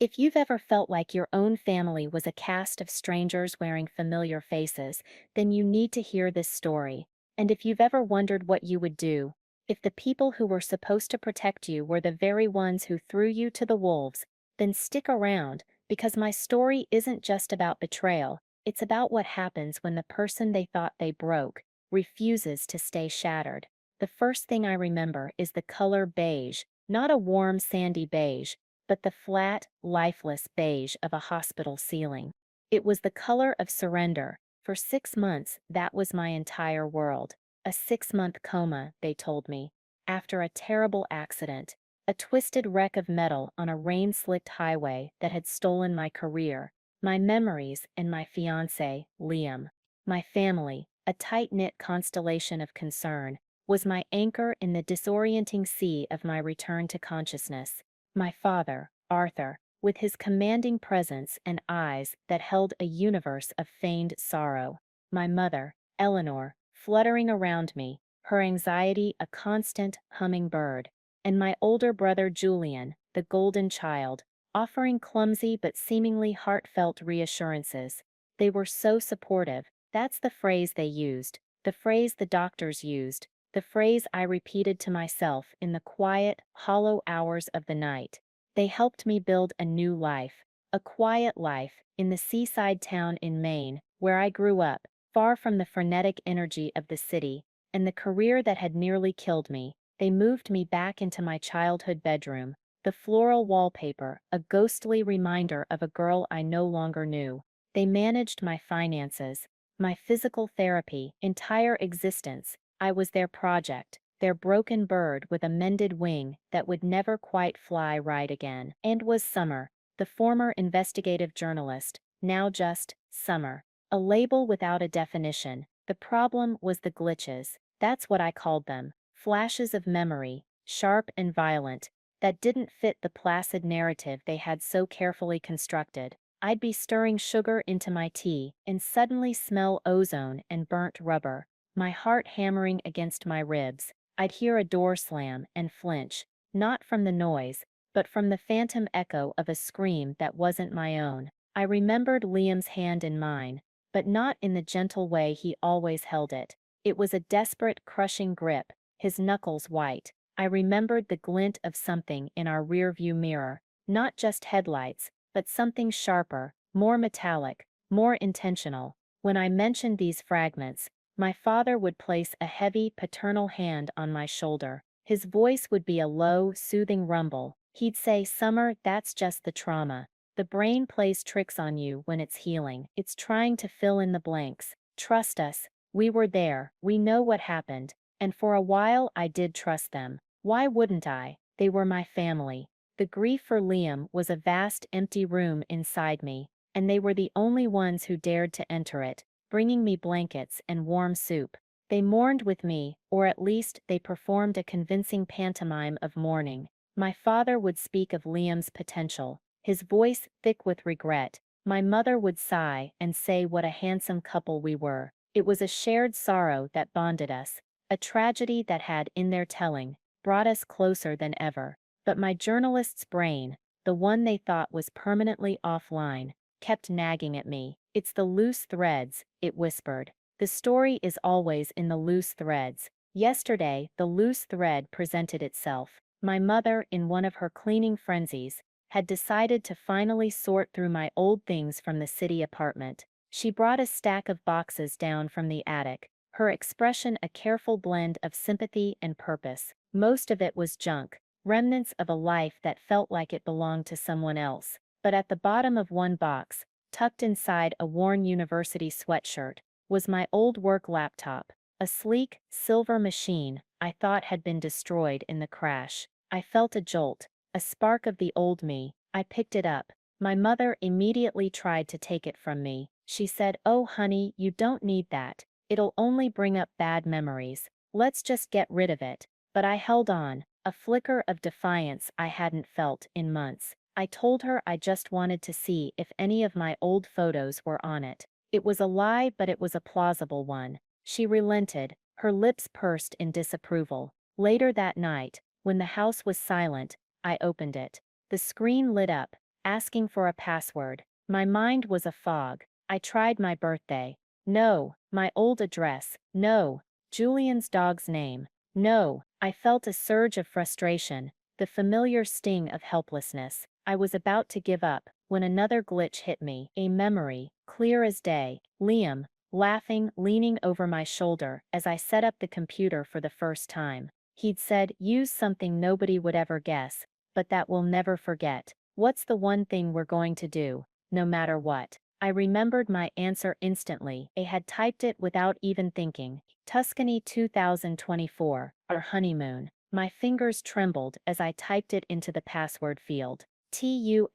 If you've ever felt like your own family was a cast of strangers wearing familiar faces, then you need to hear this story. And if you've ever wondered what you would do, if the people who were supposed to protect you were the very ones who threw you to the wolves, then stick around, because my story isn't just about betrayal, it's about what happens when the person they thought they broke refuses to stay shattered. The first thing I remember is the color beige, not a warm sandy beige, but the flat, lifeless beige of a hospital ceiling. It was the color of surrender. For 6 months, that was my entire world. A 6-month coma, they told me, after a terrible accident, a twisted wreck of metal on a rain-slicked highway that had stolen my career, my memories, and my fiancé, Liam. My family, a tight-knit constellation of concern, was my anchor in the disorienting sea of my return to consciousness. My father, Arthur, with his commanding presence and eyes that held a universe of feigned sorrow. My mother, Eleanor, fluttering around me, her anxiety a constant humming bird. And my older brother Julian, the golden child, offering clumsy but seemingly heartfelt reassurances. They were so supportive. That's the phrase they used, the phrase the doctors used, the phrase I repeated to myself in the quiet, hollow hours of the night. They helped me build a new life, a quiet life, in the seaside town in Maine, where I grew up, far from the frenetic energy of the city, and the career that had nearly killed me. They moved me back into my childhood bedroom, the floral wallpaper, a ghostly reminder of a girl I no longer knew. They managed my finances, my physical therapy, entire existence. I was their project, their broken bird with a mended wing that would never quite fly right again. And was Summer, the former investigative journalist, now just Summer, a label without a definition. The problem was the glitches. That's what I called them. Flashes of memory, sharp and violent, that didn't fit the placid narrative they had so carefully constructed. I'd be stirring sugar into my tea and suddenly smell ozone and burnt rubber, my heart hammering against my ribs. I'd hear a door slam and flinch, not from the noise, but from the phantom echo of a scream that wasn't my own. I remembered Liam's hand in mine, but not in the gentle way he always held it. It was a desperate, crushing grip, his knuckles white. I remembered the glint of something in our rearview mirror, not just headlights, but something sharper, more metallic, more intentional. When I mentioned these fragments, my father would place a heavy, paternal hand on my shoulder. His voice would be a low, soothing rumble. He'd say, "Summer, that's just the trauma. The brain plays tricks on you when it's healing. It's trying to fill in the blanks. Trust us. We were there. We know what happened." And for a while I did trust them. Why wouldn't I? They were my family. The grief for Liam was a vast, empty room inside me, and they were the only ones who dared to enter it, bringing me blankets and warm soup. They mourned with me, or at least they performed a convincing pantomime of mourning. My father would speak of Liam's potential, his voice thick with regret. My mother would sigh and say what a handsome couple we were. It was a shared sorrow that bonded us, a tragedy that had, in their telling, brought us closer than ever. But my journalist's brain, the one they thought was permanently offline, kept nagging at me. "It's the loose threads," it whispered. "The story is always in the loose threads." Yesterday, the loose thread presented itself. My mother, in one of her cleaning frenzies, had decided to finally sort through my old things from the city apartment. She brought a stack of boxes down from the attic, her expression a careful blend of sympathy and purpose. Most of it was junk, remnants of a life that felt like it belonged to someone else. But at the bottom of one box, tucked inside a worn university sweatshirt, was my old work laptop, a sleek, silver machine I thought had been destroyed in the crash. I felt a jolt, a spark of the old me. I picked it up. My mother immediately tried to take it from me. She said, "Oh honey, you don't need that. It'll only bring up bad memories. Let's just get rid of it." But I held on, a flicker of defiance I hadn't felt in months. I told her I just wanted to see if any of my old photos were on it. It was a lie, but it was a plausible one. She relented, her lips pursed in disapproval. Later that night, when the house was silent, I opened it. The screen lit up, asking for a password. My mind was a fog. I tried my birthday. No. My old address. No. Julian's dog's name. No. I felt a surge of frustration, the familiar sting of helplessness. I was about to give up when another glitch hit me. A memory, clear as day. Liam, laughing, leaning over my shoulder as I set up the computer for the first time. He'd said, use something nobody would ever guess, but that we'll never forget. What's the one thing we're going to do, no matter what? I remembered my answer instantly. I had typed it without even thinking. Tuscany 2024, our honeymoon. My fingers trembled as I typed it into the password field. TUSCANY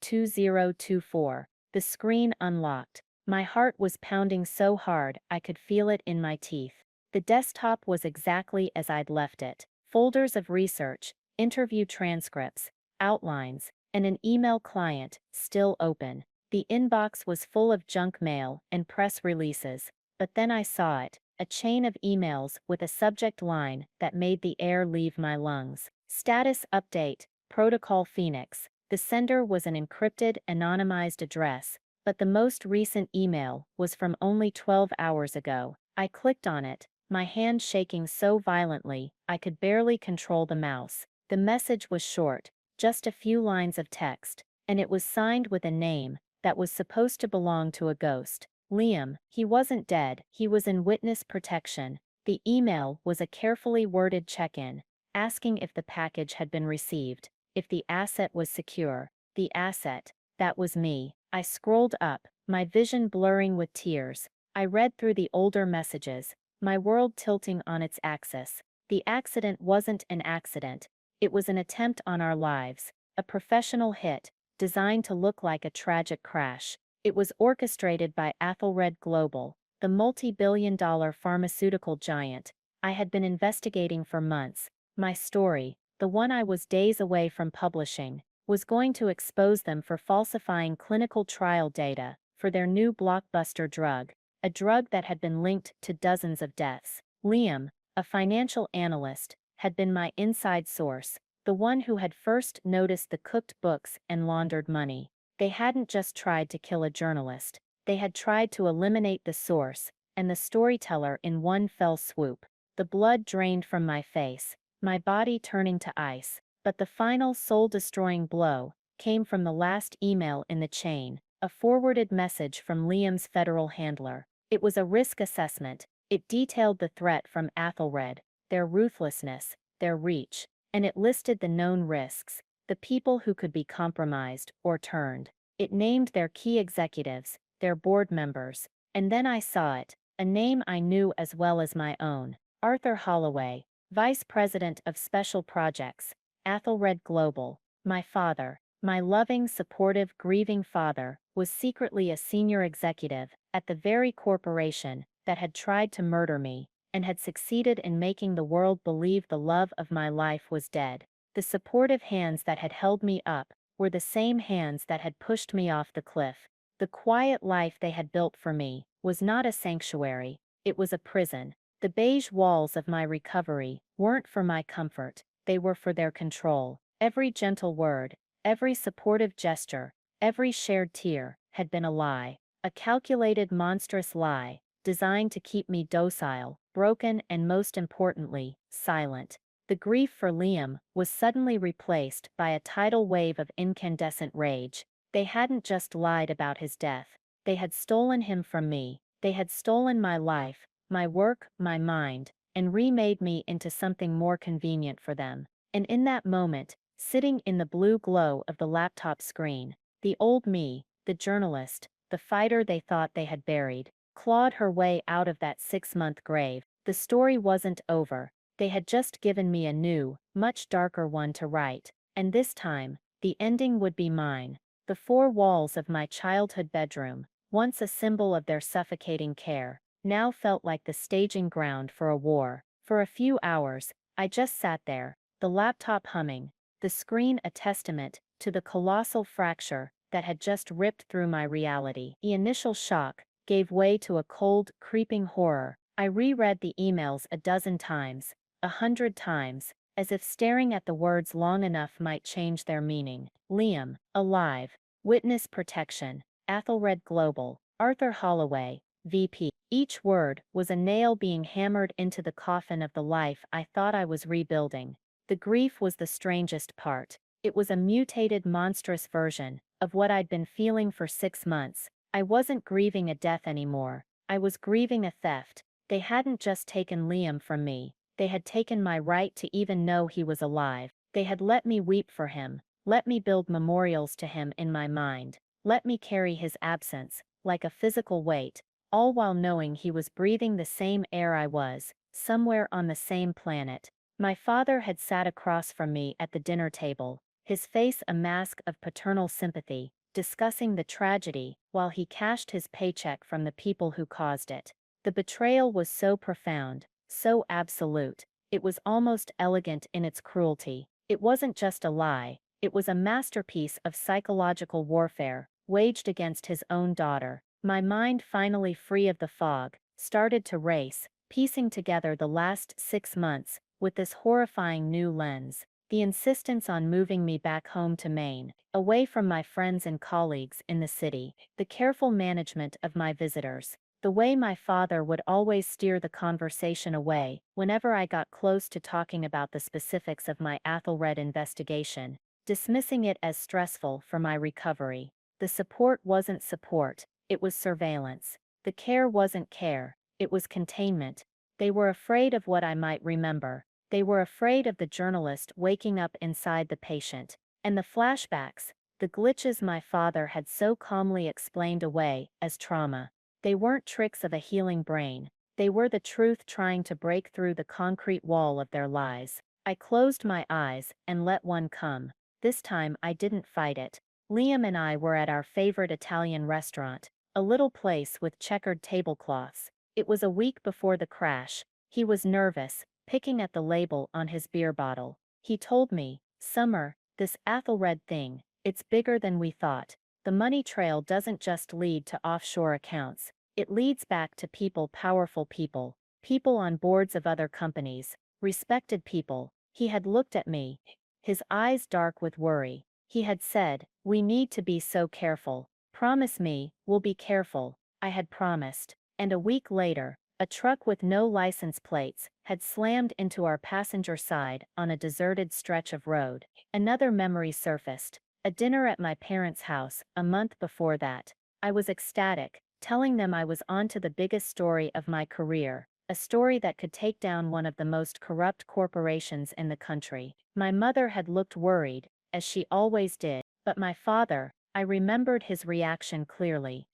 2024. The screen unlocked. My heart was pounding so hard I could feel it in my teeth. The desktop was exactly as I'd left it. Folders of research, interview transcripts, outlines, and an email client, still open. The inbox was full of junk mail and press releases, but then I saw it, a chain of emails with a subject line that made the air leave my lungs. Status update, Protocol Phoenix. The sender was an encrypted, anonymized address, but the most recent email was from only 12 hours ago. I clicked on it, my hand shaking so violently I could barely control the mouse. The message was short, just a few lines of text, and it was signed with a name that was supposed to belong to a ghost. Liam. He wasn't dead, he was in witness protection. The email was a carefully worded check-in, asking if the package had been received, if the asset was secure. The asset, that was me. I scrolled up, my vision blurring with tears. I read through the older messages, my world tilting on its axis. The accident wasn't an accident, it was an attempt on our lives, a professional hit, designed to look like a tragic crash. It was orchestrated by Athelred Global, the multi-billion-dollar pharmaceutical giant I had been investigating for months. My story, the one I was days away from publishing, was going to expose them for falsifying clinical trial data for their new blockbuster drug, a drug that had been linked to dozens of deaths. Liam, a financial analyst, had been my inside source, the one who had first noticed the cooked books and laundered money. They hadn't just tried to kill a journalist, they had tried to eliminate the source and the storyteller in one fell swoop. The blood drained from my face, my body turning to ice, but the final soul-destroying blow came from the last email in the chain, a forwarded message from Liam's federal handler. It was a risk assessment. It detailed the threat from Athelred, their ruthlessness, their reach, and it listed the known risks, the people who could be compromised or turned. It named their key executives, their board members, and then I saw it, a name I knew as well as my own. Arthur Holloway, Vice President of Special Projects, Athelred Global. My father, my loving, supportive, grieving father, was secretly a senior executive at the very corporation that had tried to murder me, and had succeeded in making the world believe the love of my life was dead. The supportive hands that had held me up were the same hands that had pushed me off the cliff. The quiet life they had built for me was not a sanctuary, it was a prison. The beige walls of my recovery weren't for my comfort, they were for their control. Every gentle word, every supportive gesture, every shared tear had been a lie, a calculated monstrous lie, designed to keep me docile, broken, and most importantly, silent. The grief for Liam was suddenly replaced by a tidal wave of incandescent rage. They hadn't just lied about his death, they had stolen him from me, they had stolen my life, my work, my mind, and remade me into something more convenient for them. And in that moment, sitting in the blue glow of the laptop screen, the old me, the journalist, the fighter they thought they had buried, clawed her way out of that 6-month grave. The story wasn't over. They had just given me a new, much darker one to write, and this time, the ending would be mine. The four walls of my childhood bedroom, once a symbol of their suffocating care, now felt like the staging ground for a war. For a few hours, I just sat there, the laptop humming, the screen a testament to the colossal fracture that had just ripped through my reality. The initial shock gave way to a cold, creeping horror. I reread the emails a dozen times, 100 times, as if staring at the words long enough might change their meaning. Liam, alive, witness protection, Athelred Global, Arthur Holloway, VP. Each word was a nail being hammered into the coffin of the life I thought I was rebuilding. The grief was the strangest part. It was a mutated, monstrous version of what I'd been feeling for 6 months. I wasn't grieving a death anymore. I was grieving a theft. They hadn't just taken Liam from me. They had taken my right to even know he was alive. They had let me weep for him, let me build memorials to him in my mind, let me carry his absence, like a physical weight, all while knowing he was breathing the same air I was, somewhere on the same planet. My father had sat across from me at the dinner table, his face a mask of paternal sympathy, discussing the tragedy while he cashed his paycheck from the people who caused it. The betrayal was so profound, so absolute, it was almost elegant in its cruelty. It wasn't just a lie, it was a masterpiece of psychological warfare, waged against his own daughter. My mind, finally free of the fog, started to race, piecing together the last 6 months with this horrifying new lens. The insistence on moving me back home to Maine, away from my friends and colleagues in the city, the careful management of my visitors, the way my father would always steer the conversation away whenever I got close to talking about the specifics of my Athelred investigation, dismissing it as stressful for my recovery. The support wasn't support, it was surveillance. The care wasn't care, it was containment. They were afraid of what I might remember. They were afraid of the journalist waking up inside the patient, and the flashbacks, the glitches my father had so calmly explained away as trauma. They weren't tricks of a healing brain, they were the truth trying to break through the concrete wall of their lies. I closed my eyes and let one come. This time I didn't fight it. Liam and I were at our favorite Italian restaurant, a little place with checkered tablecloths. It was a week before the crash. He was nervous, picking at the label on his beer bottle. He told me, "Summer, this Athelred thing, it's bigger than we thought. The money trail doesn't just lead to offshore accounts. It leads back to people, powerful people, people on boards of other companies, respected people." He had looked at me, his eyes dark with worry. He had said, "We need to be so careful. Promise me, we'll be careful." I had promised. And a week later, a truck with no license plates had slammed into our passenger side on a deserted stretch of road. Another memory surfaced. A dinner at my parents' house a month before that. I was ecstatic, telling them I was on to the biggest story of my career, a story that could take down one of the most corrupt corporations in the country. My mother had looked worried, as she always did, but my father, I remembered his reaction clearly,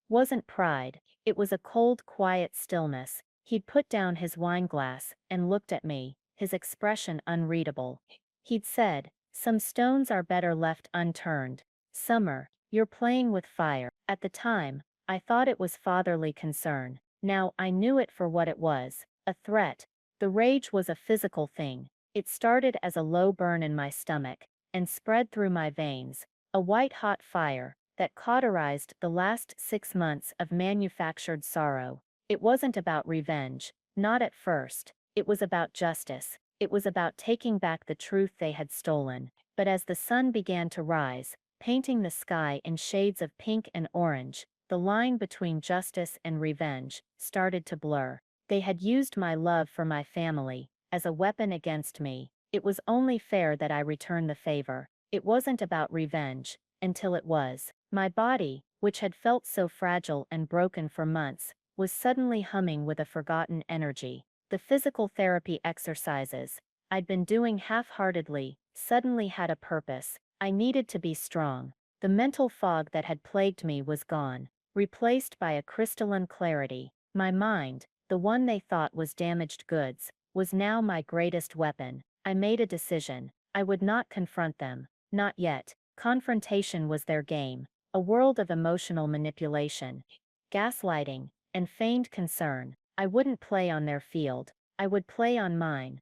wasn't pride. It was a cold, quiet stillness. He'd put down his wineglass and looked at me, his expression unreadable. He'd said, "Some stones are better left unturned. Summer, you're playing with fire." At the time, I thought it was fatherly concern. Now I knew it for what it was, a threat. The rage was a physical thing. It started as a low burn in my stomach and spread through my veins, a white-hot fire that cauterized the last 6 months of manufactured sorrow. It wasn't about revenge, not at first. It was about justice. It was about taking back the truth they had stolen. But as the sun began to rise, painting the sky in shades of pink and orange, the line between justice and revenge started to blur. They had used my love for my family as a weapon against me. It was only fair that I return the favor. It wasn't about revenge, until it was. My body, which had felt so fragile and broken for months, was suddenly humming with a forgotten energy. The physical therapy exercises I'd been doing half-heartedly suddenly had a purpose. I needed to be strong. The mental fog that had plagued me was gone, replaced by a crystalline clarity. My mind, the one they thought was damaged goods, was now my greatest weapon. I made a decision. I would not confront them. Not yet. Confrontation was their game, a world of emotional manipulation, gaslighting, and feigned concern. I wouldn't play on their field. I would play on mine.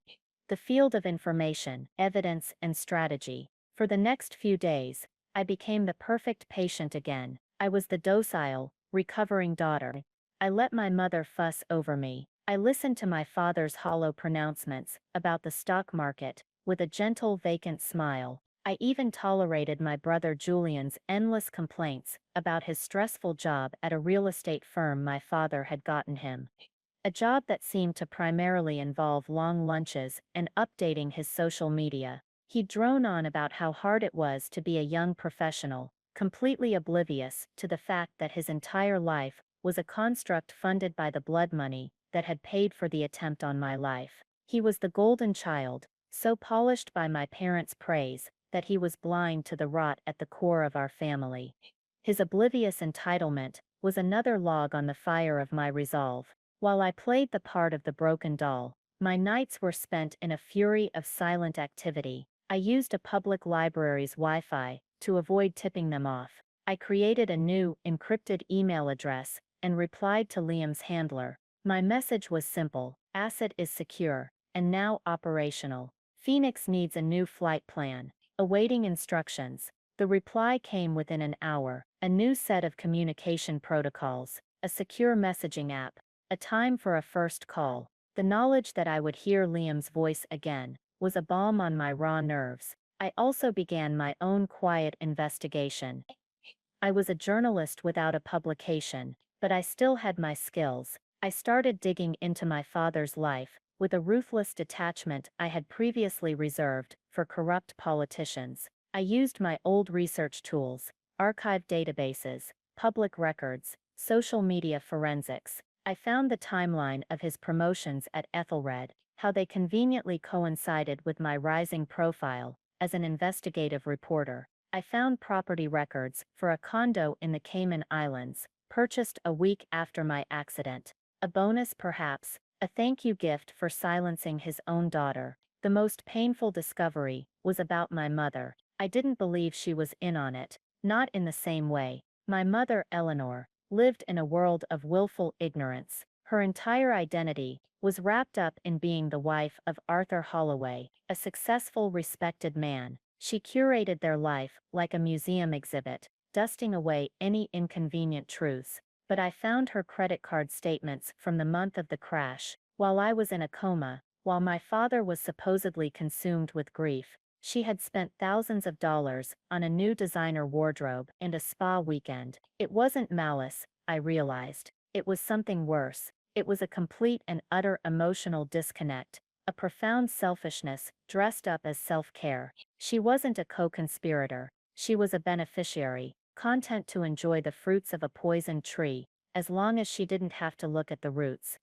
The field of information, evidence, and strategy. For the next few days, I became the perfect patient again. I was the docile, recovering daughter. I let my mother fuss over me. I listened to my father's hollow pronouncements about the stock market, with a gentle, vacant smile. I even tolerated my brother Julian's endless complaints about his stressful job at a real estate firm my father had gotten him. A job that seemed to primarily involve long lunches and updating his social media. He'd drone on about how hard it was to be a young professional, completely oblivious to the fact that his entire life was a construct funded by the blood money that had paid for the attempt on my life. He was the golden child, so polished by my parents' praise that he was blind to the rot at the core of our family. His oblivious entitlement was another log on the fire of my resolve. While I played the part of the broken doll, my nights were spent in a fury of silent activity. I used a public library's Wi-Fi to avoid tipping them off. I created a new, encrypted email address and replied to Liam's handler. My message was simple: asset is secure and now operational. Phoenix needs a new flight plan. Awaiting instructions. The reply came within an hour: a new set of communication protocols, a secure messaging app, a time for a first call. The knowledge that I would hear Liam's voice again was a balm on my raw nerves. I also began my own quiet investigation. I was a journalist without a publication, but I still had my skills. I started digging into my father's life with a ruthless detachment I had previously reserved for corrupt politicians. I used my old research tools, archived databases, public records, social media forensics. I found the timeline of his promotions at Ethelred, how they conveniently coincided with my rising profile as an investigative reporter. I found property records for a condo in the Cayman Islands, purchased a week after my accident. A bonus perhaps, a thank you gift for silencing his own daughter. The most painful discovery was about my mother. I didn't believe she was in on it, not in the same way. My mother, Eleanor, lived in a world of willful ignorance. Her entire identity was wrapped up in being the wife of Arthur Holloway, a successful, respected man. She curated their life like a museum exhibit, dusting away any inconvenient truths. But I found her credit card statements from the month of the crash, while I was in a coma, while my father was supposedly consumed with grief. She had spent thousands of dollars on a new designer wardrobe and a spa weekend. It wasn't malice, I realized. It was something worse. It was a complete and utter emotional disconnect, a profound selfishness dressed up as self-care. She wasn't a co-conspirator. She was a beneficiary, content to enjoy the fruits of a poisoned tree, as long as she didn't have to look at the roots.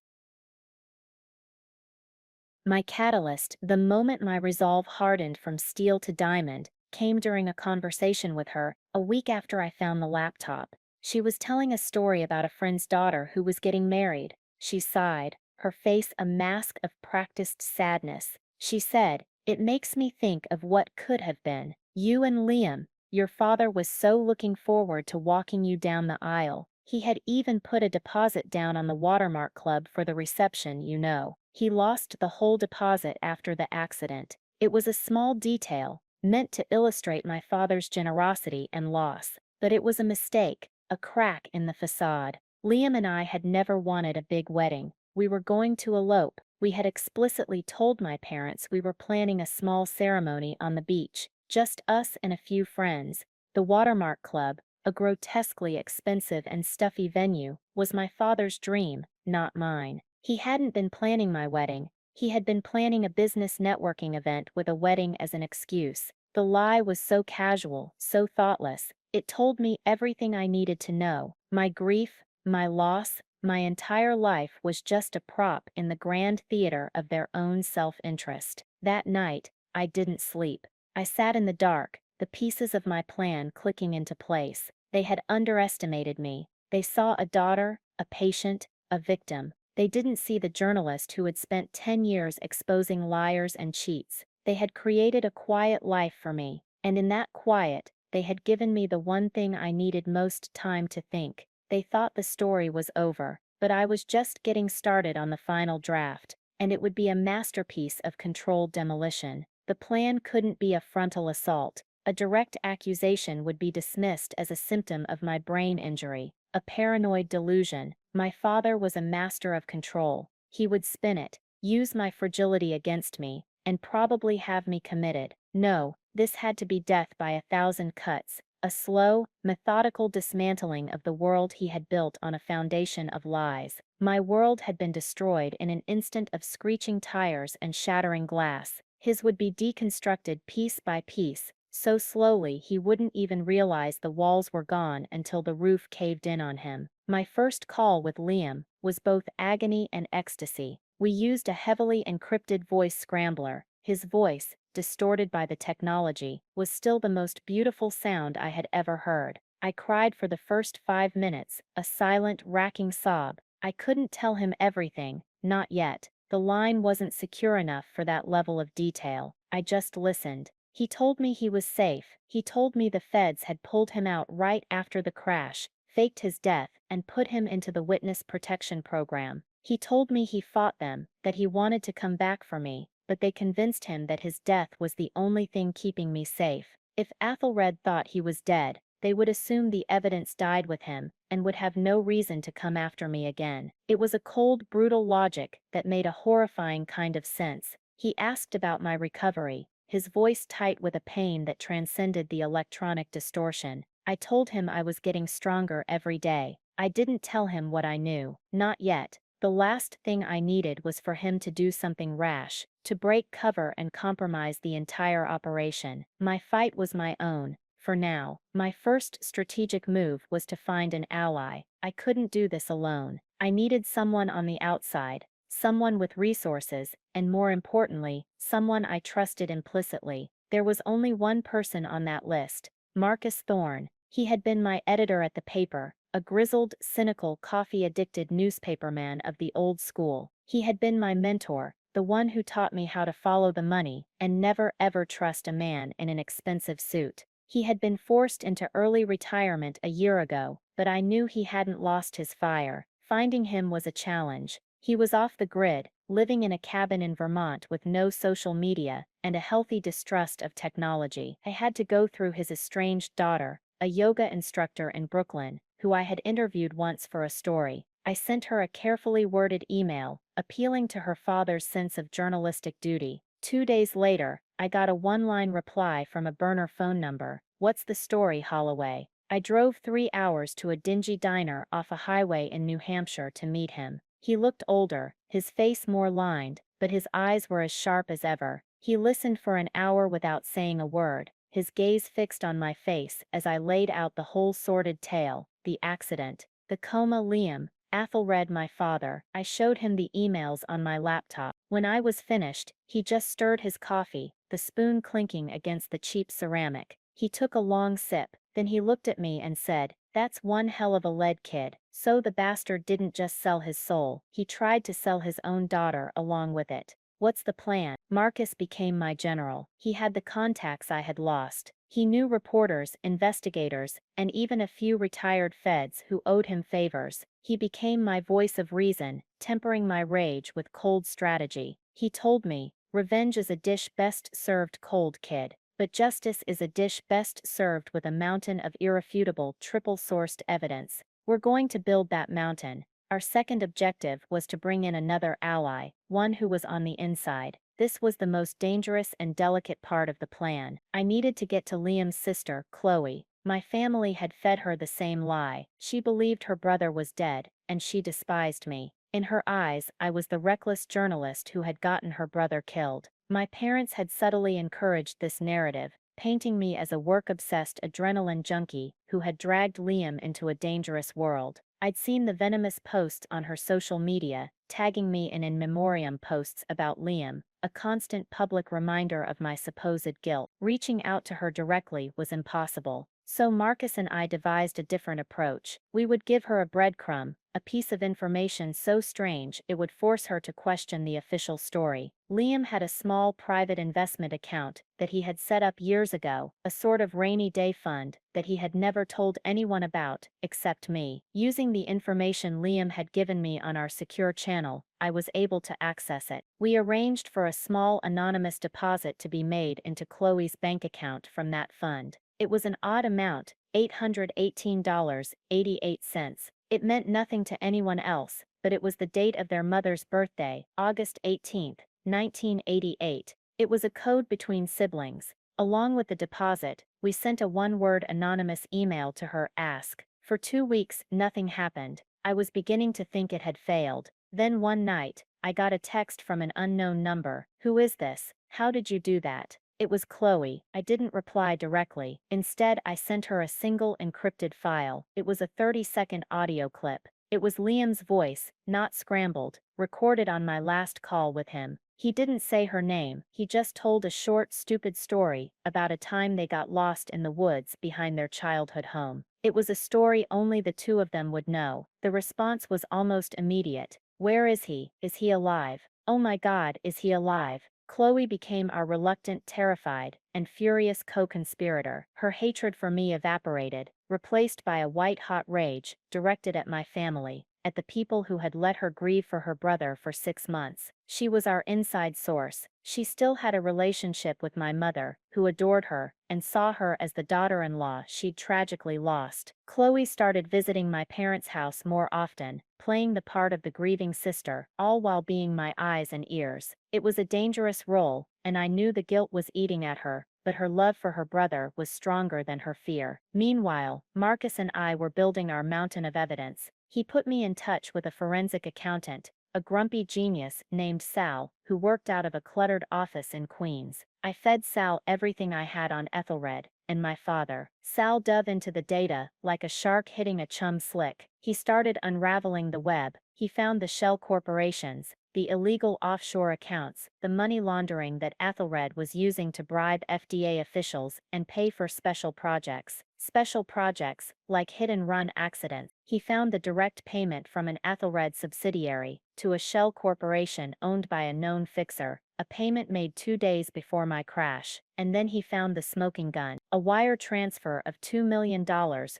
My catalyst, the moment my resolve hardened from steel to diamond, came during a conversation with her, a week after I found the laptop. She was telling a story about a friend's daughter who was getting married. She sighed, her face a mask of practiced sadness. She said, "It makes me think of what could have been. You and Liam. Your father was so looking forward to walking you down the aisle. He had even put a deposit down on the Watermark Club for the reception, you know. He lost the whole deposit after the accident. It was a small detail, meant to illustrate my father's generosity and loss. But it was a mistake, a crack in the facade. Liam and I had never wanted a big wedding. We were going to elope. We had explicitly told my parents we were planning a small ceremony on the beach, just us and a few friends. The Watermark Club, a grotesquely expensive and stuffy venue, was my father's dream, not mine. He hadn't been planning my wedding. He had been planning a business networking event with a wedding as an excuse. The lie was so casual, so thoughtless. It told me everything I needed to know. My grief, my loss, my entire life was just a prop in the grand theater of their own self-interest. That night, I didn't sleep. I sat in the dark, the pieces of my plan clicking into place. They had underestimated me. They saw a daughter, a patient, a victim. They didn't see the journalist who had spent 10 years exposing liars and cheats. They had created a quiet life for me, and in that quiet, they had given me the one thing I needed most: time to think. They thought the story was over, but I was just getting started on the final draft, and it would be a masterpiece of controlled demolition. The plan couldn't be a frontal assault. A direct accusation would be dismissed as a symptom of my brain injury, a paranoid delusion. My father was a master of control. He would spin it, use my fragility against me, and probably have me committed. No, this had to be death by 1,000 cuts, a slow, methodical dismantling of the world he had built on a foundation of lies. My world had been destroyed in an instant of screeching tires and shattering glass. His would be deconstructed piece by piece, so slowly he wouldn't even realize the walls were gone until the roof caved in on him. My first call with Liam was both agony and ecstasy. We used a heavily encrypted voice scrambler. His voice, distorted by the technology, was still the most beautiful sound I had ever heard. I cried for the first 5 minutes, a silent, racking sob. I couldn't tell him everything, not yet. The line wasn't secure enough for that level of detail. I just listened. He told me he was safe. He told me the feds had pulled him out right after the crash, faked his death, and put him into the witness protection program. He told me he fought them, that he wanted to come back for me, but they convinced him that his death was the only thing keeping me safe. If Athelred thought he was dead, they would assume the evidence died with him, and would have no reason to come after me again. It was a cold, brutal logic that made a horrifying kind of sense. He asked about my recovery, his voice tight with a pain that transcended the electronic distortion. I told him I was getting stronger every day. I didn't tell him what I knew. Not yet. The last thing I needed was for him to do something rash, to break cover and compromise the entire operation. My fight was my own, for now. My first strategic move was to find an ally. I couldn't do this alone. I needed someone on the outside, someone with resources, and more importantly, someone I trusted implicitly. There was only one person on that list, Marcus Thorne. He had been my editor at the paper, a grizzled, cynical, coffee-addicted newspaperman of the old school. He had been my mentor, the one who taught me how to follow the money and never ever trust a man in an expensive suit. He had been forced into early retirement a year ago, but I knew he hadn't lost his fire. Finding him was a challenge. He was off the grid, living in a cabin in Vermont with no social media and a healthy distrust of technology. I had to go through his estranged daughter, a yoga instructor in Brooklyn, who I had interviewed once for a story. I sent her a carefully worded email, appealing to her father's sense of journalistic duty. 2 days later, I got a one-line reply from a burner phone number. "What's the story, Holloway?" I drove 3 hours to a dingy diner off a highway in New Hampshire to meet him. He looked older, his face more lined, but his eyes were as sharp as ever. He listened for an hour without saying a word, his gaze fixed on my face as I laid out the whole sordid tale, the accident, the coma, Liam, Athelred, my father. I showed him the emails on my laptop. When I was finished, he just stirred his coffee, the spoon clinking against the cheap ceramic. He took a long sip, then he looked at me and said, "That's one hell of a lead, kid." So the bastard didn't just sell his soul, he tried to sell his own daughter along with it. What's the plan? Marcus became my general. He had the contacts I had lost. He knew reporters, investigators, and even a few retired feds who owed him favors. He became my voice of reason, tempering my rage with cold strategy. He told me, "Revenge is a dish best served cold, kid. But justice is a dish best served with a mountain of irrefutable, triple-sourced evidence. We're going to build that mountain." Our second objective was to bring in another ally, one who was on the inside. This was the most dangerous and delicate part of the plan. I needed to get to Liam's sister, Chloe. My family had fed her the same lie. She believed her brother was dead, and she despised me. In her eyes, I was the reckless journalist who had gotten her brother killed. My parents had subtly encouraged this narrative, painting me as a work-obsessed adrenaline junkie who had dragged Liam into a dangerous world. I'd seen the venomous posts on her social media, tagging me in memoriam posts about Liam, a constant public reminder of my supposed guilt. Reaching out to her directly was impossible. So Marcus and I devised a different approach. We would give her a breadcrumb, a piece of information so strange it would force her to question the official story. Liam had a small private investment account that he had set up years ago, a sort of rainy day fund that he had never told anyone about, except me. Using the information Liam had given me on our secure channel, I was able to access it. We arranged for a small anonymous deposit to be made into Chloe's bank account from that fund. It was an odd amount, $818.88. It meant nothing to anyone else, but it was the date of their mother's birthday, August 18, 1988. It was a code between siblings. Along with the deposit, we sent a one-word anonymous email to her ask. For 2 weeks, nothing happened. I was beginning to think it had failed. Then one night, I got a text from an unknown number. Who is this? How did you do that? It was Chloe. I didn't reply directly. Instead, I sent her a single encrypted file. It was a 30-second audio clip. It was Liam's voice, not scrambled, recorded on my last call with him. He didn't say her name, he just told a short, stupid story about a time they got lost in the woods behind their childhood home. It was a story only the two of them would know. The response was almost immediate. Where is he? Is he alive? Oh my God, is he alive? Chloe became our reluctant, terrified, and furious co-conspirator. Her hatred for me evaporated, replaced by a white-hot rage directed at my family, at the people who had let her grieve for her brother for 6 months. She was our inside source. She still had a relationship with my mother, who adored her, and saw her as the daughter-in-law she'd tragically lost. Chloe started visiting my parents' house more often, playing the part of the grieving sister, all while being my eyes and ears. It was a dangerous role, and I knew the guilt was eating at her, but her love for her brother was stronger than her fear. Meanwhile, Marcus and I were building our mountain of evidence. He put me in touch with a forensic accountant, a grumpy genius named Sal, who worked out of a cluttered office in Queens. I fed Sal everything I had on Ethelred and my father. Sal dove into the data like a shark hitting a chum slick. He started unraveling the web. He found the shell corporations, the illegal offshore accounts, the money laundering that Ethelred was using to bribe FDA officials and pay for special projects. Special projects, like hit-and-run accidents. He found the direct payment from an Ethelred subsidiary to a shell corporation owned by a known fixer, a payment made 2 days before my crash. And then he found the smoking gun, a wire transfer of $2 million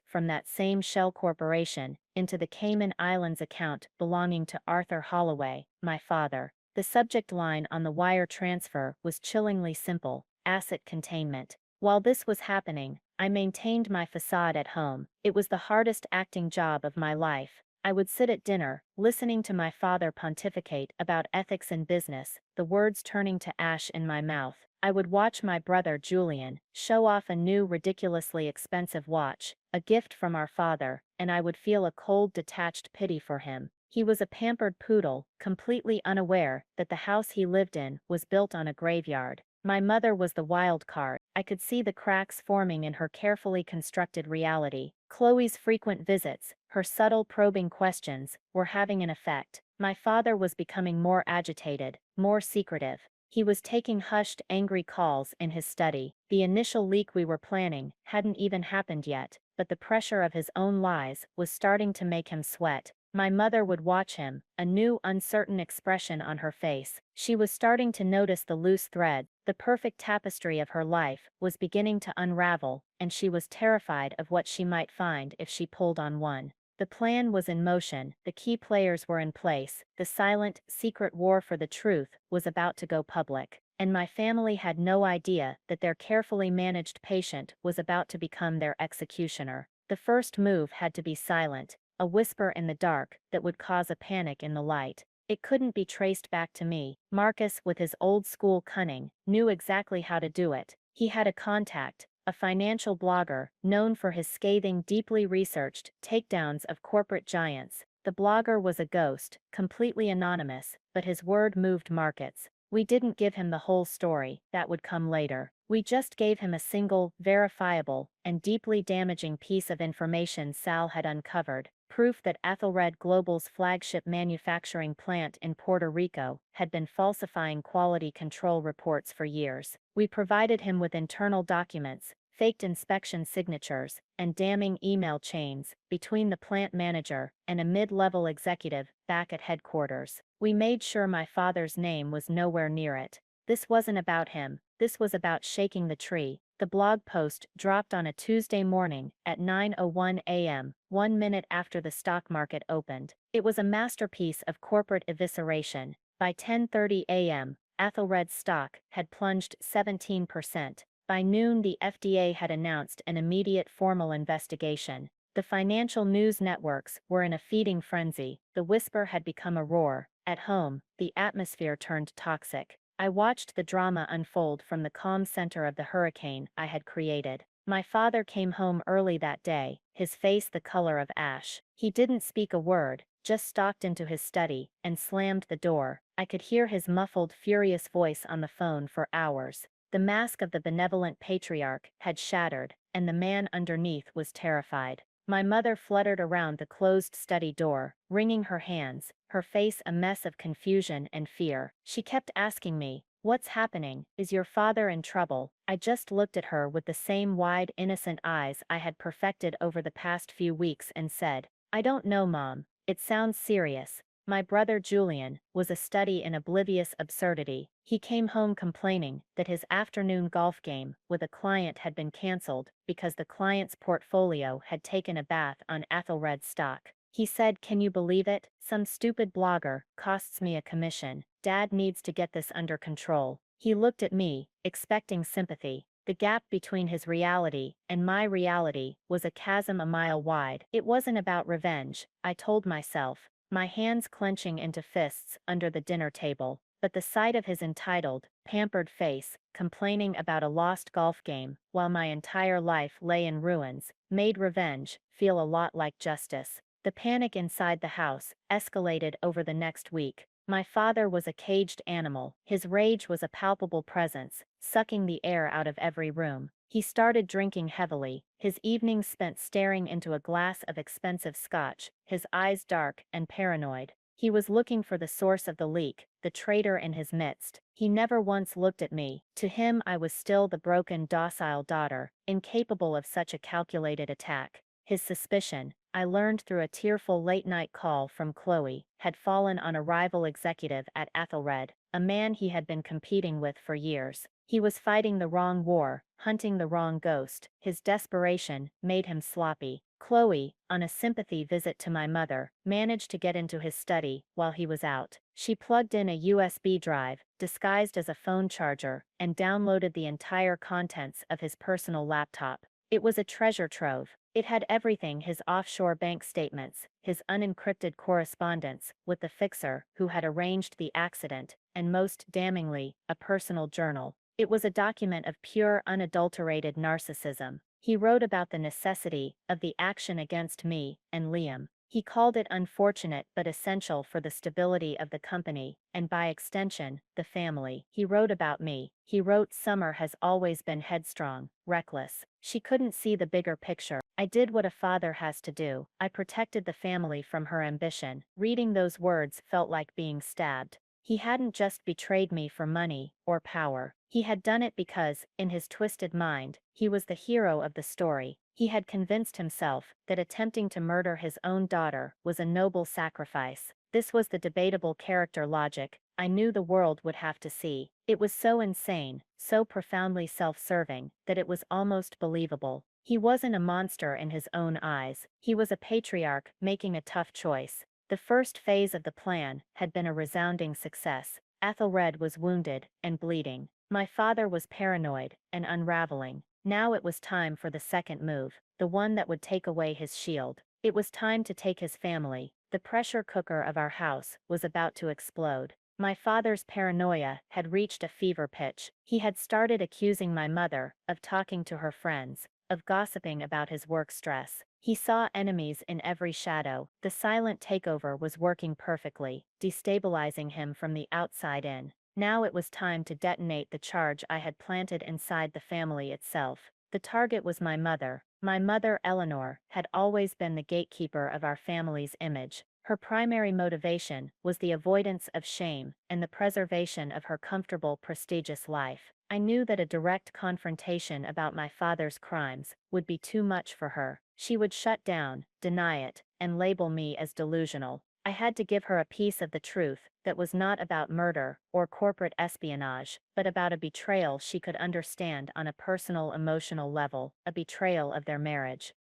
from that same shell corporation into the Cayman Islands account belonging to Arthur Holloway, my father. The subject line on the wire transfer was chillingly simple: asset containment. While this was happening, I maintained my facade at home. It was the hardest acting job of my life. I would sit at dinner, listening to my father pontificate about ethics and business, the words turning to ash in my mouth. I would watch my brother Julian show off a new ridiculously expensive watch, a gift from our father, and I would feel a cold, detached pity for him. He was a pampered poodle, completely unaware that the house he lived in was built on a graveyard. My mother was the wild card. I could see the cracks forming in her carefully constructed reality. Chloe's frequent visits, her subtle probing questions, were having an effect. My father was becoming more agitated, more secretive. He was taking hushed, angry calls in his study. The initial leak we were planning hadn't even happened yet, but the pressure of his own lies was starting to make him sweat. My mother would watch him, a new, uncertain expression on her face. She was starting to notice the loose thread. The perfect tapestry of her life was beginning to unravel, and she was terrified of what she might find if she pulled on one. The plan was in motion, the key players were in place, the silent, secret war for the truth was about to go public, and my family had no idea that their carefully managed patient was about to become their executioner. The first move had to be silent, a whisper in the dark that would cause a panic in the light. It couldn't be traced back to me. Marcus, with his old-school cunning, knew exactly how to do it. He had a contact, a financial blogger, known for his scathing, deeply researched takedowns of corporate giants. The blogger was a ghost, completely anonymous, but his word moved markets. We didn't give him the whole story, that would come later. We just gave him a single, verifiable, and deeply damaging piece of information Sal had uncovered. Proof that Ethelred Global's flagship manufacturing plant in Puerto Rico had been falsifying quality control reports for years. We provided him with internal documents, faked inspection signatures, and damning email chains between the plant manager and a mid-level executive back at headquarters. We made sure my father's name was nowhere near it. This wasn't about him, this was about shaking the tree. The blog post dropped on a Tuesday morning at 9:01 a.m., 1 minute after the stock market opened. It was a masterpiece of corporate evisceration. By 10:30 a.m., Ethelred's stock had plunged 17%. By noon, the FDA had announced an immediate formal investigation. The financial news networks were in a feeding frenzy. The whisper had become a roar. At home, the atmosphere turned toxic. I watched the drama unfold from the calm center of the hurricane I had created. My father came home early that day, his face the color of ash. He didn't speak a word, just stalked into his study and slammed the door. I could hear his muffled, furious voice on the phone for hours. The mask of the benevolent patriarch had shattered, and the man underneath was terrified. My mother fluttered around the closed study door, wringing her hands, her face a mess of confusion and fear. She kept asking me, "What's happening? Is your father in trouble?" I just looked at her with the same wide, innocent eyes I had perfected over the past few weeks and said, "I don't know, Mom. It sounds serious." My brother Julian was a study in oblivious absurdity. He came home complaining that his afternoon golf game with a client had been canceled because the client's portfolio had taken a bath on Ethelred stock. He said, "Can you believe it? Some stupid blogger costs me a commission. Dad needs to get this under control." He looked at me, expecting sympathy. The gap between his reality and my reality was a chasm a mile wide. It wasn't about revenge, I told myself, my hands clenching into fists under the dinner table, but the sight of his entitled, pampered face, complaining about a lost golf game, while my entire life lay in ruins, made revenge feel a lot like justice. The panic inside the house escalated over the next week. My father was a caged animal. His rage was a palpable presence, sucking the air out of every room. He started drinking heavily, his evenings spent staring into a glass of expensive scotch, his eyes dark and paranoid. He was looking for the source of the leak, the traitor in his midst. He never once looked at me. To him I was still the broken, docile daughter, incapable of such a calculated attack. His suspicion, I learned through a tearful late-night call from Chloe, had fallen on a rival executive at Ethelred, a man he had been competing with for years. He was fighting the wrong war, hunting the wrong ghost. His desperation made him sloppy. Chloe, on a sympathy visit to my mother, managed to get into his study while he was out. She plugged in a USB drive, disguised as a phone charger, and downloaded the entire contents of his personal laptop. It was a treasure trove. It had everything: his offshore bank statements, his unencrypted correspondence with the fixer who had arranged the accident, and most damningly, a personal journal. It was a document of pure, unadulterated narcissism. He wrote about the necessity of the action against me and Liam. He called it unfortunate but essential for the stability of the company, and by extension, the family. He wrote about me. He wrote, "Summer has always been headstrong, reckless. She couldn't see the bigger picture. I did what a father has to do. I protected the family from her ambition." Reading those words felt like being stabbed. He hadn't just betrayed me for money or power. He had done it because, in his twisted mind, he was the hero of the story. He had convinced himself that attempting to murder his own daughter was a noble sacrifice. This was the debatable character logic I knew the world would have to see. It was so insane, so profoundly self-serving, that it was almost believable. He wasn't a monster in his own eyes. He was a patriarch making a tough choice. The first phase of the plan had been a resounding success. Ethelred was wounded and bleeding. My father was paranoid and unraveling. Now it was time for the second move, the one that would take away his shield. It was time to take his family. The pressure cooker of our house was about to explode. My father's paranoia had reached a fever pitch. He had started accusing my mother of talking to her friends, of gossiping about his work stress. He saw enemies in every shadow. The silent takeover was working perfectly, destabilizing him from the outside in. Now it was time to detonate the charge I had planted inside the family itself. The target was my mother. My mother, Eleanor, had always been the gatekeeper of our family's image. Her primary motivation was the avoidance of shame and the preservation of her comfortable, prestigious life. I knew that a direct confrontation about my father's crimes would be too much for her. She would shut down, deny it, and label me as delusional. I had to give her a piece of the truth that was not about murder or corporate espionage, but about a betrayal she could understand on a personal, emotional level, a betrayal of their marriage.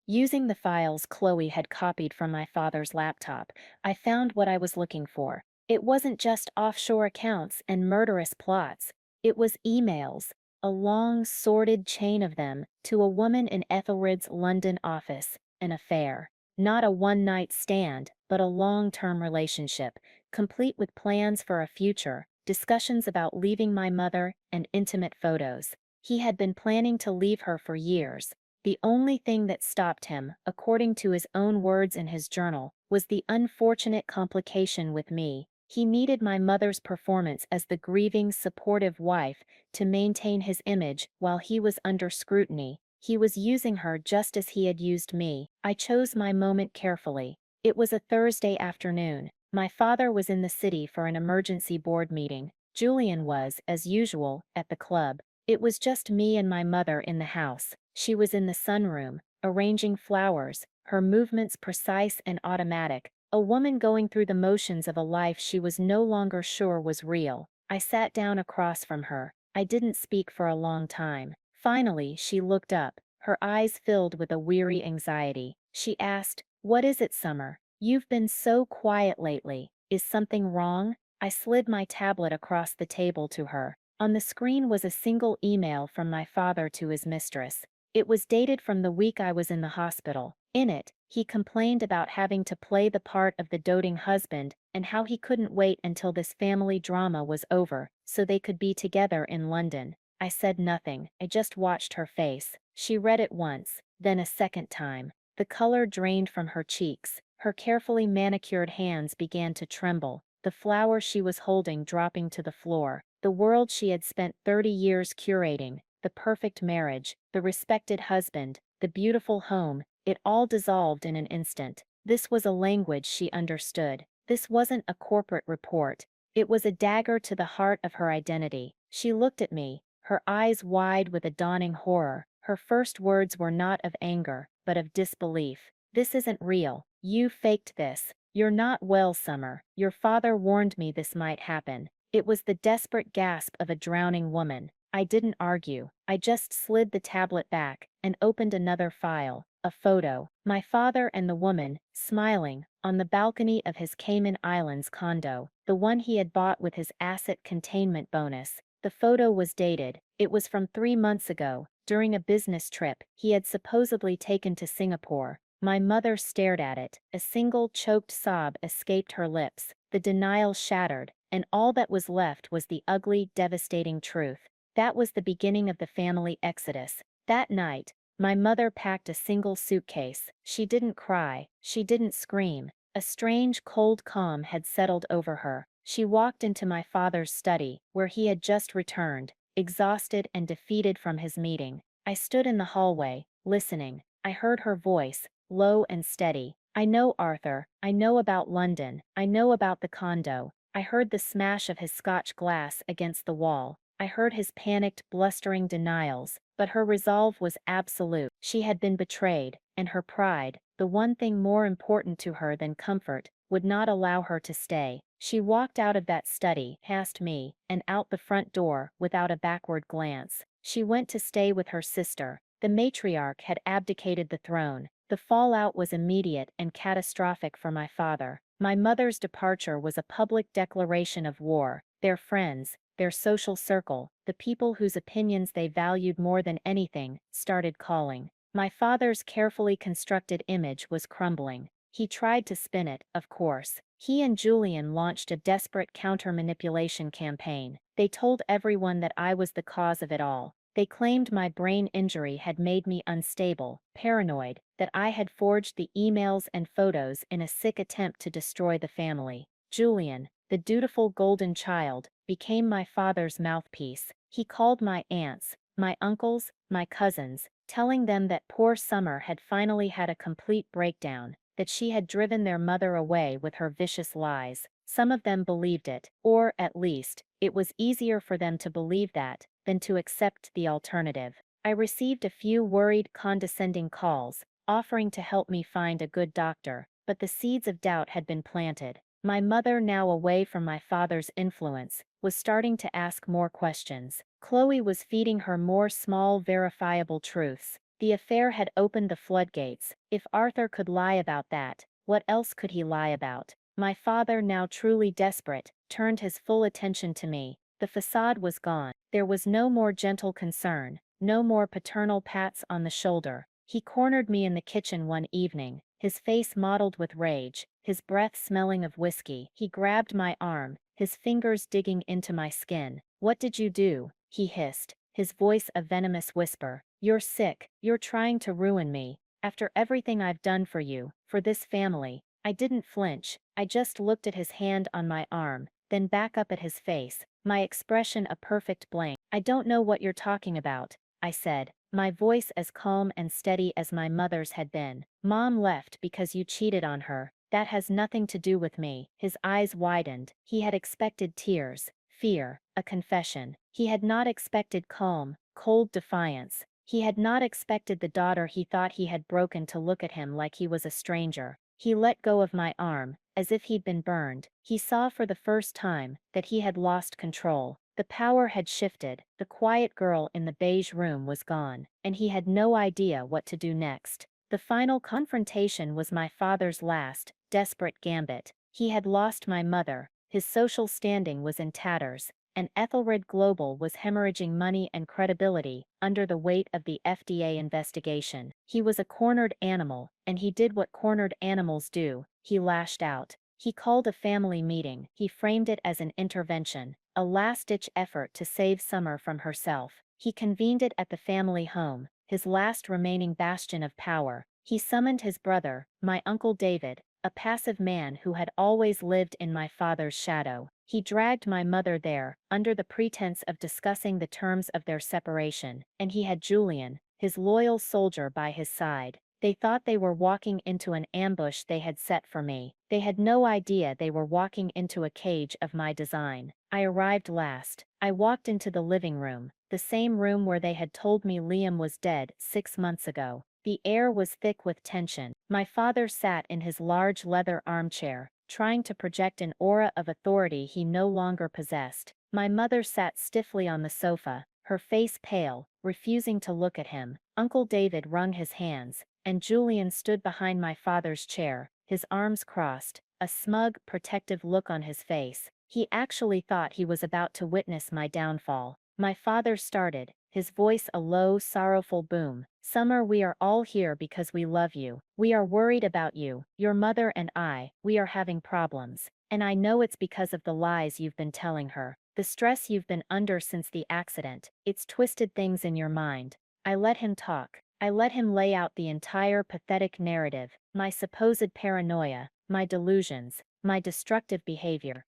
Using the files Chloe had copied from my father's laptop, I found what I was looking for. It wasn't just offshore accounts and murderous plots. It was emails, a long, sordid chain of them, to a woman in Ethelred's London office, an affair. Not a one-night stand, but a long-term relationship, complete with plans for a future, discussions about leaving my mother, and intimate photos. He had been planning to leave her for years. The only thing that stopped him, according to his own words in his journal, was the unfortunate complication with me. He needed my mother's performance as the grieving, supportive wife to maintain his image while he was under scrutiny. He was using her just as he had used me. I chose my moment carefully. It was a Thursday afternoon. My father was in the city for an emergency board meeting. Julian was, as usual, at the club. It was just me and my mother in the house. She was in the sunroom, arranging flowers, her movements precise and automatic, a woman going through the motions of a life she was no longer sure was real. I sat down across from her. I didn't speak for a long time. Finally, she looked up, her eyes filled with a weary anxiety. She asked, "What is it, Summer? You've been so quiet lately. Is something wrong?" I slid my tablet across the table to her. On the screen was a single email from my father to his mistress. It was dated from the week I was in the hospital. In it, he complained about having to play the part of the doting husband and how he couldn't wait until this family drama was over so they could be together in London. I said nothing. I just watched her face. She read it once, then a second time. The color drained from her cheeks. Her carefully manicured hands began to tremble, the flower she was holding dropping to the floor. The world she had spent 30 years curating, the perfect marriage, the respected husband, the beautiful home, it all dissolved in an instant. This was a language she understood. This wasn't a corporate report. It was a dagger to the heart of her identity. She looked at me, her eyes wide with a dawning horror. Her first words were not of anger, but of disbelief. "This isn't real. You faked this. You're not well, Summer. Your father warned me this might happen." It was the desperate gasp of a drowning woman. I didn't argue. I just slid the tablet back and opened another file, a photo. My father and the woman, smiling, on the balcony of his Cayman Islands condo, the one he had bought with his asset containment bonus. The photo was dated. It was from 3 months ago, during a business trip he had supposedly taken to Singapore. My mother stared at it. A single choked sob escaped her lips. The denial shattered, and all that was left was the ugly, devastating truth. That was the beginning of the family exodus. That night, my mother packed a single suitcase. She didn't cry. She didn't scream. A strange, cold calm had settled over her. She walked into my father's study, where he had just returned, exhausted and defeated from his meeting. I stood in the hallway, listening. I heard her voice, low and steady. "I know, Arthur. I know about London. I know about the condo." I heard the smash of his Scotch glass against the wall. I heard his panicked, blustering denials, but her resolve was absolute. She had been betrayed, and her pride, the one thing more important to her than comfort, would not allow her to stay. She walked out of that study, past me, and out the front door, without a backward glance. She went to stay with her sister. The matriarch had abdicated the throne. The fallout was immediate and catastrophic for my father. My mother's departure was a public declaration of war. Their friends, their social circle, the people whose opinions they valued more than anything, started calling. My father's carefully constructed image was crumbling. He tried to spin it, of course. He and Julian launched a desperate counter-manipulation campaign. They told everyone that I was the cause of it all. They claimed my brain injury had made me unstable, paranoid, that I had forged the emails and photos in a sick attempt to destroy the family. Julian, the dutiful golden child, became my father's mouthpiece. He called my aunts, my uncles, my cousins, telling them that poor Summer had finally had a complete breakdown, that she had driven their mother away with her vicious lies. Some of them believed it, or, at least, it was easier for them to believe that than to accept the alternative. I received a few worried, condescending calls, offering to help me find a good doctor, but the seeds of doubt had been planted. My mother, now away from my father's influence, was starting to ask more questions. Chloe was feeding her more small, verifiable truths. The affair had opened the floodgates. If Arthur could lie about that, what else could he lie about? My father, now truly desperate, turned his full attention to me. The facade was gone. There was no more gentle concern, no more paternal pats on the shoulder. He cornered me in the kitchen one evening. his face mottled with rage, his breath smelling of whiskey. He grabbed my arm, his fingers digging into my skin. "What did you do?" he hissed, his voice a venomous whisper. "You're sick. You're trying to ruin me. After everything I've done for you, for this family." I didn't flinch, I just looked at his hand on my arm, then back up at his face, my expression a perfect blank. "I don't know what you're talking about," I said, my voice as calm and steady as my mother's had been. "Mom left because you cheated on her. That has nothing to do with me." His eyes widened. He had expected tears, fear, a confession. He had not expected calm, cold defiance. He had not expected the daughter he thought he had broken to look at him like he was a stranger. He let go of my arm, as if he'd been burned. He saw for the first time that he had lost control. The power had shifted, the quiet girl in the beige room was gone, and he had no idea what to do next. The final confrontation was my father's last, desperate gambit. He had lost my mother, his social standing was in tatters, and Ethelred Global was hemorrhaging money and credibility under the weight of the FDA investigation. He was a cornered animal, and he did what cornered animals do. He lashed out. He called a family meeting. He framed it as an intervention, a last-ditch effort to save Summer from herself. He convened it at the family home, his last remaining bastion of power. He summoned his brother, my Uncle David, a passive man who had always lived in my father's shadow. He dragged my mother there, under the pretense of discussing the terms of their separation, and he had Julian, his loyal soldier, by his side. They thought they were walking into an ambush they had set for me. They had no idea they were walking into a cage of my design. I arrived last. I walked into the living room, the same room where they had told me Liam was dead 6 months ago. The air was thick with tension. My father sat in his large leather armchair, trying to project an aura of authority he no longer possessed. My mother sat stiffly on the sofa, her face pale, refusing to look at him. Uncle David wrung his hands, and Julian stood behind my father's chair, his arms crossed, a smug, protective look on his face. He actually thought he was about to witness my downfall. My father started, his voice a low, sorrowful boom. "Summer, we are all here because we love you. We are worried about you, your mother and I. We are having problems. And I know it's because of the lies you've been telling her. The stress you've been under since the accident. It's twisted things in your mind." I let him talk. I let him lay out the entire pathetic narrative, my supposed paranoia, my delusions, my destructive behavior.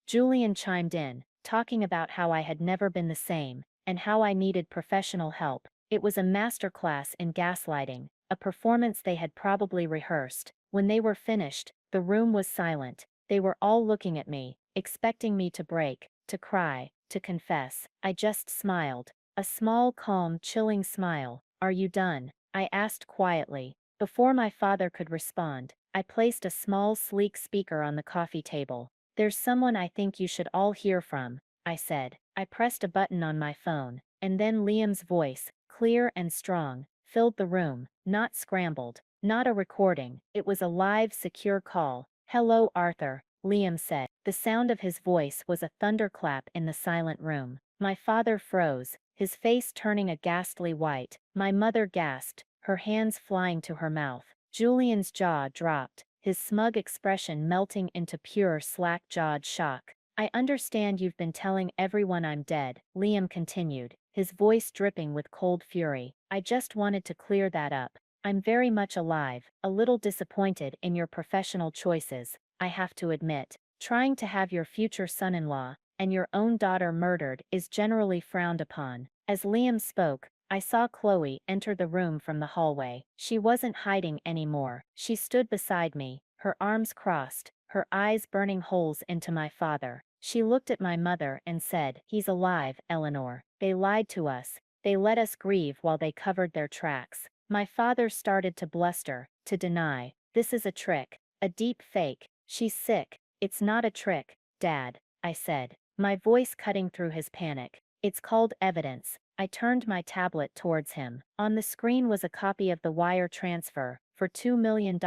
Julian chimed in, talking about how I had never been the same, and how I needed professional help. It was a masterclass in gaslighting, a performance they had probably rehearsed. When they were finished, the room was silent. They were all looking at me, expecting me to break, to cry, to confess. I just smiled. A small, calm, chilling smile. "Are you done?" I asked quietly. Before my father could respond, I placed a small, sleek speaker on the coffee table. "There's someone I think you should all hear from," I said. I pressed a button on my phone, and then Liam's voice, clear and strong, filled the room, not scrambled, not a recording. It was a live, secure call. "Hello, Arthur," Liam said. The sound of his voice was a thunderclap in the silent room. My father froze, his face turning a ghastly white. My mother gasped, her hands flying to her mouth. Julian's jaw dropped, his smug expression melting into pure slack-jawed shock. "I understand you've been telling everyone I'm dead," Liam continued, his voice dripping with cold fury. "I just wanted to clear that up. I'm very much alive, a little disappointed in your professional choices, I have to admit. Trying to have your future son-in-law and your own daughter murdered is generally frowned upon." As Liam spoke, I saw Chloe enter the room from the hallway. She wasn't hiding anymore. She stood beside me, her arms crossed, her eyes burning holes into my father. She looked at my mother and said, "He's alive, Eleanor. They lied to us. They let us grieve while they covered their tracks." My father started to bluster, to deny. "This is a trick, a deep fake. She's sick." "It's not a trick, Dad," I said, my voice cutting through his panic. "It's called evidence." I turned my tablet towards him. On the screen was a copy of the wire transfer for $2 million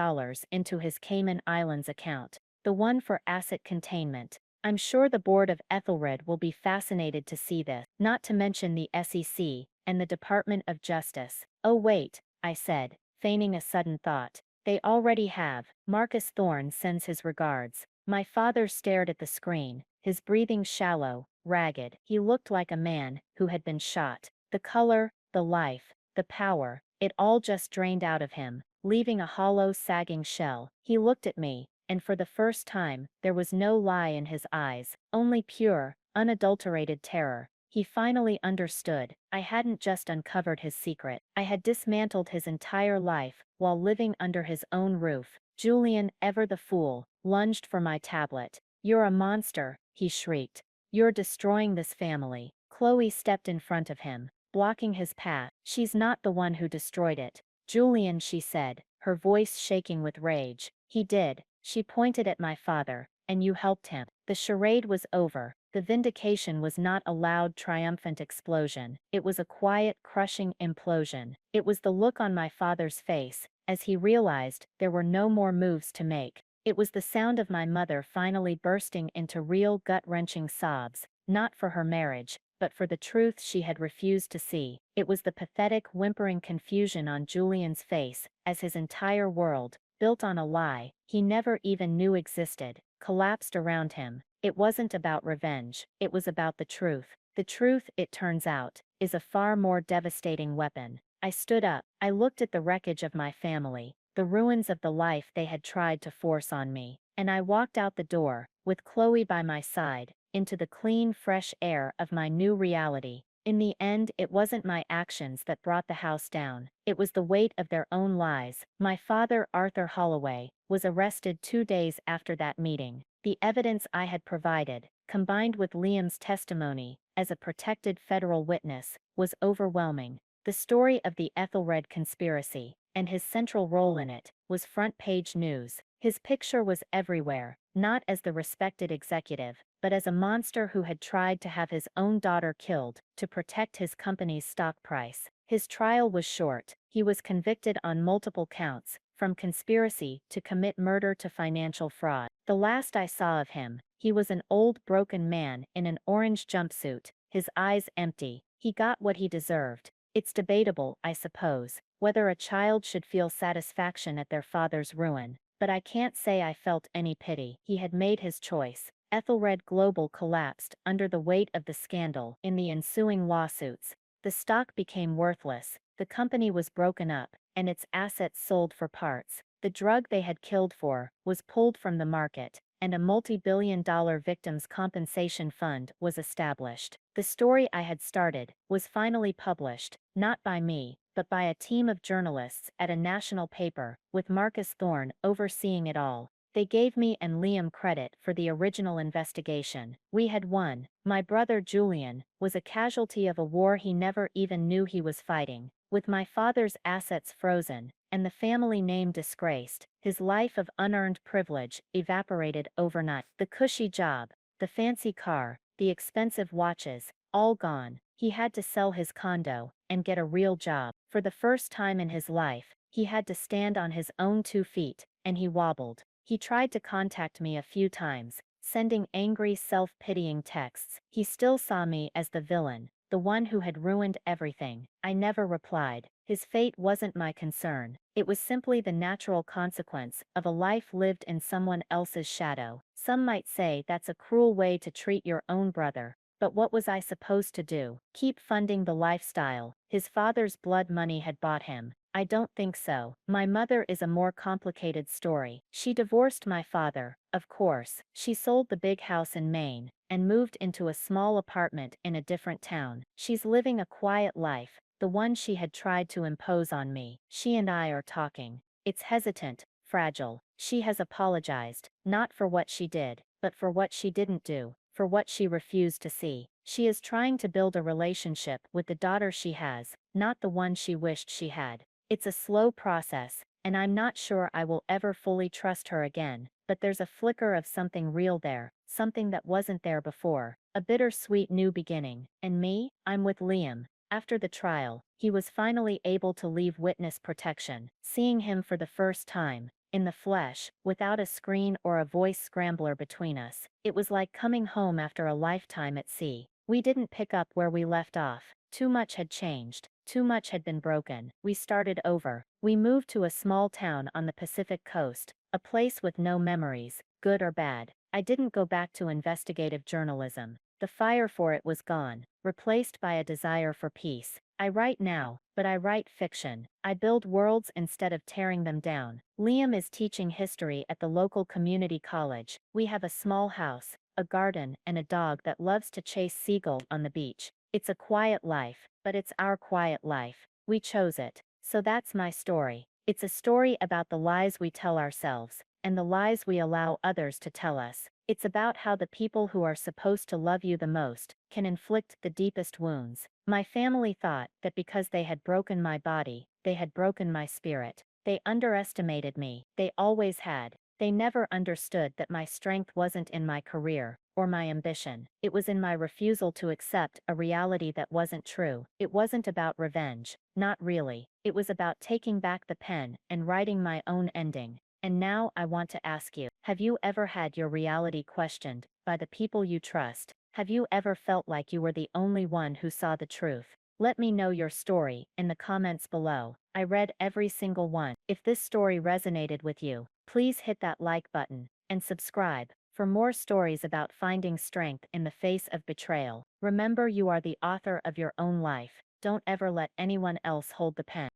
into his Cayman Islands account, the one for asset containment. "I'm sure the board of Ethelred will be fascinated to see this, not to mention the SEC and the Department of Justice." "Oh wait," I said, feigning a sudden thought. They already have. Marcus Thorne sends his regards. My father stared at the screen, his breathing shallow, ragged. He looked like a man who had been shot. The color, the life, the power, it all just drained out of him, leaving a hollow, sagging shell. He looked at me, and for the first time, there was no lie in his eyes, only pure, unadulterated terror. He finally understood. I hadn't just uncovered his secret. I had dismantled his entire life while living under his own roof. Julian, ever the fool, lunged for my tablet. "You're a monster," he shrieked. "You're destroying this family." Chloe stepped in front of him, blocking his path. "She's not the one who destroyed it. Julian," she said, her voice shaking with rage. "He did." She pointed at my father. "And you helped him." The charade was over. The vindication was not a loud, triumphant explosion. It was a quiet, crushing implosion. It was the look on my father's face, as he realized there were no more moves to make. It was the sound of my mother finally bursting into real, gut-wrenching sobs, not for her marriage, but for the truth she had refused to see. It was the pathetic, whimpering confusion on Julian's face, as his entire world, built on a lie he never even knew existed, collapsed around him. It wasn't about revenge, it was about the truth. The truth, it turns out, is a far more devastating weapon. I stood up. I looked at the wreckage of my family, the ruins of the life they had tried to force on me, and I walked out the door, with Chloe by my side, into the clean, fresh air of my new reality. In the end, it wasn't my actions that brought the house down. It was the weight of their own lies. My father, Arthur Holloway, was arrested 2 days after that meeting. The evidence I had provided, combined with Liam's testimony, as a protected federal witness, was overwhelming. The story of the Ethelred conspiracy, and his central role in it, was front-page news. His picture was everywhere, not as the respected executive, but as a monster who had tried to have his own daughter killed to protect his company's stock price. His trial was short. He was convicted on multiple counts, from conspiracy to commit murder to financial fraud. The last I saw of him, he was an old broken man in an orange jumpsuit, his eyes empty. He got what he deserved. It's debatable, I suppose, whether a child should feel satisfaction at their father's ruin, but I can't say I felt any pity. He had made his choice. Ethelred Global collapsed under the weight of the scandal. In the ensuing lawsuits, the stock became worthless, the company was broken up, and its assets sold for parts. The drug they had killed for was pulled from the market, and a multi-billion-dollar victims' compensation fund was established. The story I had started was finally published, not by me, but by a team of journalists at a national paper, with Marcus Thorne overseeing it all. They gave me and Liam credit for the original investigation. We had won. My brother Julian was a casualty of a war he never even knew he was fighting. With my father's assets frozen, and the family name disgraced, his life of unearned privilege evaporated overnight. The cushy job, the fancy car, the expensive watches, all gone. He had to sell his condo and get a real job. For the first time in his life, he had to stand on his own 2 feet, and he wobbled. He tried to contact me a few times, sending angry, self-pitying texts. He still saw me as the villain, the one who had ruined everything. I never replied. His fate wasn't my concern. It was simply the natural consequence of a life lived in someone else's shadow. Some might say that's a cruel way to treat your own brother. But what was I supposed to do? Keep funding the lifestyle his father's blood money had bought him? I don't think so. My mother is a more complicated story. She divorced my father, of course. She sold the big house in Maine and moved into a small apartment in a different town. She's living a quiet life, the one she had tried to impose on me. She and I are talking. It's hesitant, fragile. She has apologized, not for what she did, but for what she didn't do, for what she refused to see. She is trying to build a relationship with the daughter she has, not the one she wished she had. It's a slow process, and I'm not sure I will ever fully trust her again, but there's a flicker of something real there, something that wasn't there before, a bittersweet new beginning. And me, I'm with Liam. After the trial, he was finally able to leave witness protection. Seeing him for the first time, in the flesh, without a screen or a voice scrambler between us, it was like coming home after a lifetime at sea. We didn't pick up where we left off. Too much had changed. Too much had been broken. We started over. We moved to a small town on the Pacific coast, a place with no memories, good or bad. I didn't go back to investigative journalism. The fire for it was gone, replaced by a desire for peace. I write now, but I write fiction. I build worlds instead of tearing them down. Liam is teaching history at the local community college. We have a small house, a garden, and a dog that loves to chase seagulls on the beach. It's a quiet life, but it's our quiet life. We chose it. So that's my story. It's a story about the lies we tell ourselves, and the lies we allow others to tell us. It's about how the people who are supposed to love you the most can inflict the deepest wounds. My family thought that because they had broken my body, they had broken my spirit. They underestimated me. They always had. They never understood that my strength wasn't in my career or my ambition. It was in my refusal to accept a reality that wasn't true. It wasn't about revenge. Not really. It was about taking back the pen and writing my own ending. And now I want to ask you, have you ever had your reality questioned by the people you trust? Have you ever felt like you were the only one who saw the truth? Let me know your story in the comments below. I read every single one. If this story resonated with you, please hit that like button and subscribe for more stories about finding strength in the face of betrayal. Remember, you are the author of your own life. Don't ever let anyone else hold the pen.